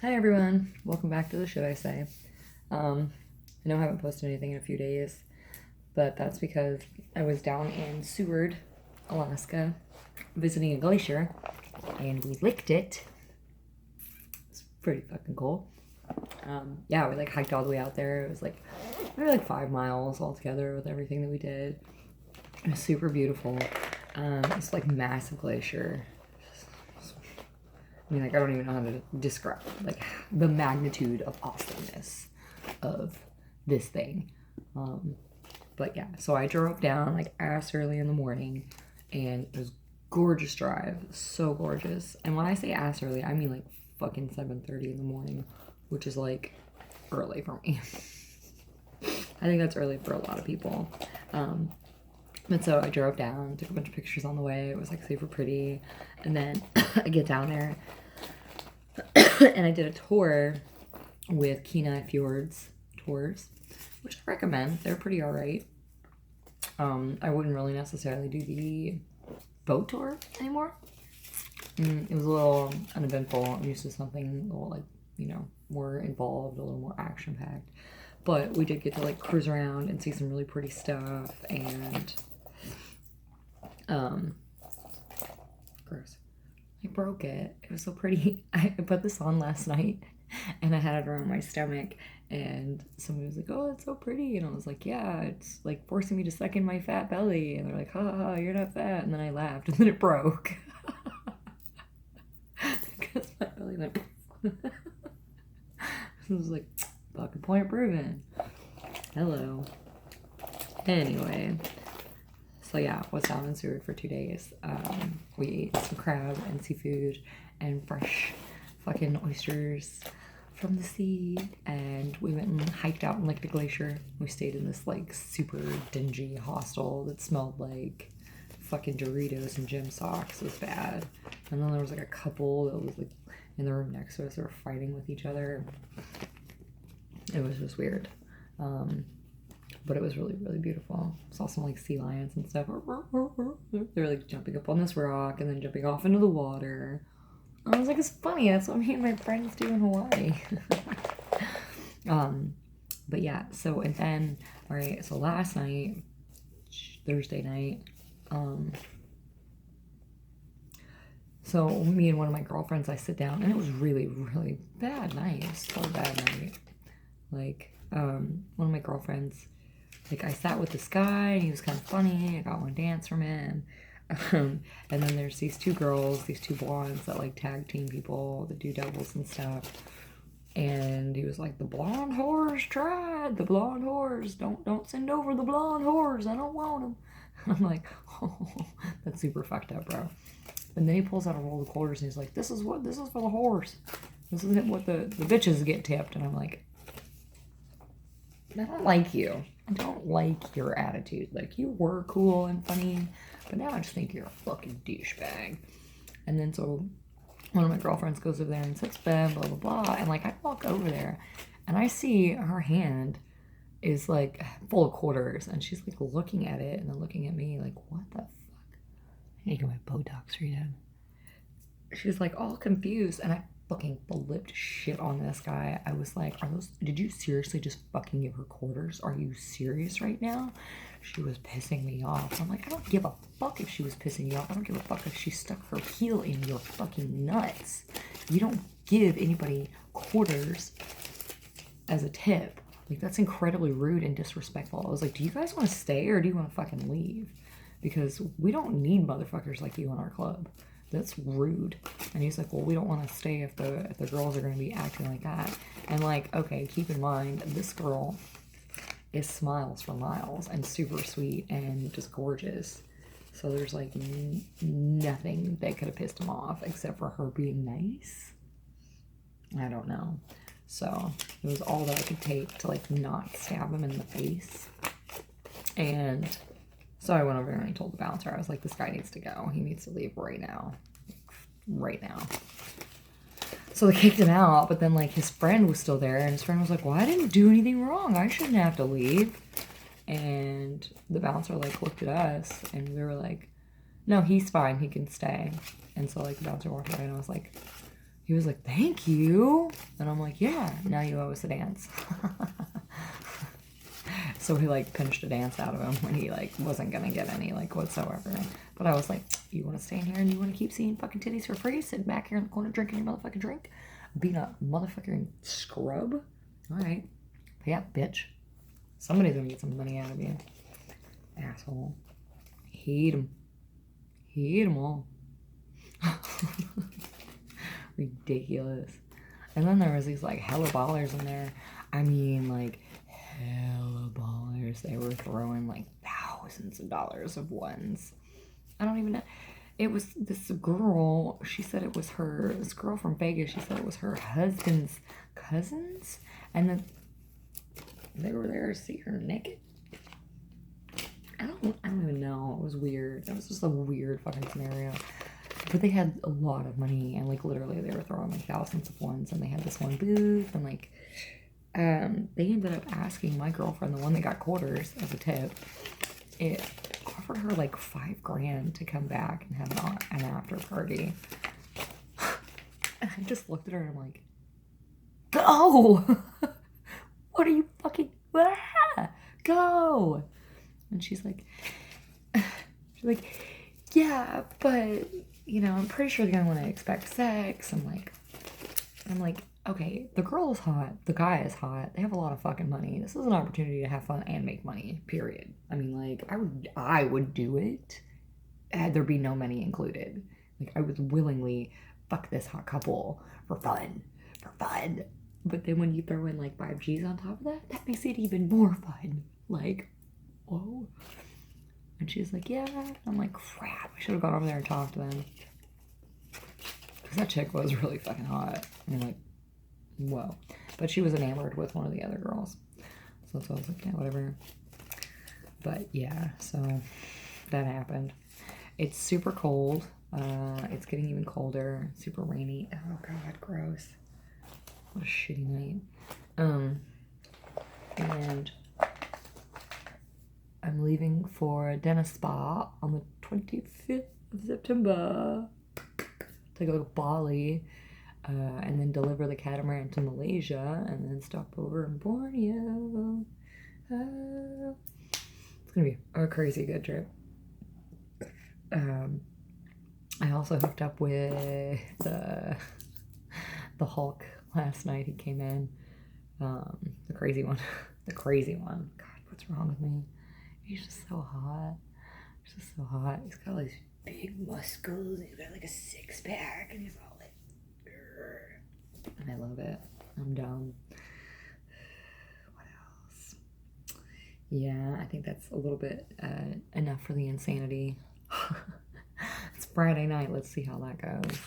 Hi everyone, welcome back to the Should I Say. I know I haven't posted anything in a few days, but that's because I was down in Seward, Alaska, visiting a glacier, and we licked it. It's pretty fucking cool. Yeah, we like hiked all the way out there. It was like maybe like 5 miles altogether with everything that we did. It was super beautiful. It's like massive glacier. I mean, like, I don't even know how to describe, like, the magnitude of awesomeness of this thing. But yeah, so I drove down, like, ass early in the morning, and it was gorgeous drive. So gorgeous. And when I say ass early, I mean, like, fucking 7:30 in the morning, which is, like, early for me. I think that's early for a lot of people. And so I drove down, took a bunch of pictures on the way. It was, like, super pretty. And then I get down there, and I did a tour with Kenai Fjords Tours, which I recommend. They're pretty alright. I wouldn't really necessarily do the boat tour anymore. It was a little uneventful. I'm used to something a little, like, more involved, a little more action packed. But we did get to, like, cruise around and see some really pretty stuff. And gross. I broke it. It was so pretty. I put this on last night and I had it around my stomach, and somebody was like, "Oh, it's so pretty." And I was like, "Yeah, it's like forcing me to suck in my fat belly." And they're like, "Ha ha, you're not fat." And then I laughed, and then it broke. Because my belly went. I was like, fucking point proven. Hello. Anyway, so yeah, was down in Seward for 2 days. We ate some crab and seafood and fresh fucking oysters from the sea, and we went and hiked out and licked a glacier. We stayed in this like super dingy hostel that smelled like fucking Doritos and gym socks. It was bad. And then there was like a couple that was like in the room next to us. They were fighting with each other. It was just weird. But it was really, really beautiful. Saw some like sea lions and stuff. They were like jumping up on this rock and then jumping off into the water. I was like, it's funny. That's what me and my friends do in Hawaii. But yeah. So and then, all right. So last night, Thursday night, so me and one of my girlfriends, I sit down, and it was really, really bad night. It was so bad night. Like, one of my girlfriends, like, I sat with this guy, and he was kind of funny. I got one dance from him. And then there's these two girls, these two blondes that like tag team people that do doubles and stuff. And he was like, "The blonde whores tried. The blonde whores. Don't send over the blonde whores. I don't want them." And I'm like, "Oh, that's super fucked up, bro." And then he pulls out a roll of quarters and he's like, this is for the whores. This is what the bitches get tipped." And I'm like, I don't like you. I don't like your attitude. Like, you were cool and funny, but now I just think you're a fucking douchebag. And then so one of my girlfriends goes over there and sits there, blah, blah, blah. And like, I walk over there and I see her hand is like full of quarters, and she's like looking at it and then looking at me like, what the fuck? I need to get my Botox redone. She was like all confused, and I fucking flipped shit on this guy. I was like, did you seriously just fucking give her quarters? Are you serious right now? She was pissing me off. I'm like, I don't give a fuck if she was pissing you off. I don't give a fuck if she stuck her heel in your fucking nuts. You don't give anybody quarters as a tip. Like, that's incredibly rude and disrespectful. I was like, do you guys want to stay or do you want to fucking leave? Because we don't need motherfuckers like you in our club. That's rude. And he's like, well, we don't want to stay if the girls are going to be acting like that. And like, okay, keep in mind, this girl is smiles for miles and super sweet and just gorgeous. So there's like nothing that could have pissed him off except for her being nice. I don't know. So it was all that I could take to like not stab him in the face. And so I went over there and I told the bouncer, I was like, this guy needs to go. He needs to leave right now. Right now. So they kicked him out, but then like his friend was still there, and his friend was like, well, I didn't do anything wrong. I shouldn't have to leave. And the bouncer like looked at us, and we were like, no, he's fine. He can stay. And so like the bouncer walked away, and I was like, He was like, thank you. And I'm like, yeah, now you owe us a dance. So he like pinched a dance out of him when he like wasn't gonna get any like whatsoever. But I was like, you want to stay in here and you want to keep seeing fucking titties for free, sitting back here in the corner drinking your motherfucking drink, being a motherfucking scrub? All right, but yeah, bitch. Somebody's gonna get some money out of you, asshole. Hate him. Hate them all. Ridiculous. And then there was these like hella ballers in there. I mean, like hella ballers. They were throwing like thousands of dollars of ones. I don't even know. It was this girl. She said it was this girl from Vegas. She said it was her husband's cousins, and then they were there to see her naked. I don't even know. It was weird. It was just a weird fucking scenario. But they had a lot of money, and like literally they were throwing like thousands of ones, and they had this one booth, and like they ended up asking my girlfriend, the one that got quarters as a tip, it offered her like $5,000 to come back and have an after party. And I just looked at her and I'm like, go! What are you fucking, go! And she's like, yeah, but you know, I'm pretty sure they're gonna want to expect sex. I'm like, okay, the girl is hot, the guy is hot, they have a lot of fucking money. This is an opportunity to have fun and make money, period. I mean, like, I would do it had there be no money included. Like, I would willingly fuck this hot couple for fun. But then when you throw in like 5Gs on top of that, that makes it even more fun. Like, whoa. And she's like, yeah. I'm like, crap, I should have gone over there and talked to them. Because that chick was really fucking hot. I mean, like, whoa. But she was enamored with one of the other girls. So I was like, yeah, whatever. But yeah, so that happened. It's super cold. It's getting even colder. Super rainy. Oh god, gross. What a shitty night. And I'm leaving for Dennis Spa on the 25th of September to go to Bali, and then deliver the catamaran to Malaysia, and then stop over in Borneo. It's gonna be a crazy good trip. I also hooked up with the Hulk last night. He came in, the crazy one. The crazy one. God, what's wrong with me? He's just so hot. He's just so hot. He's got all these big muscles. He's got like a six-pack, and he's all like, grr. And I love it. I'm down. What else? Yeah, I think that's a little bit enough for the insanity. It's Friday night. Let's see how that goes.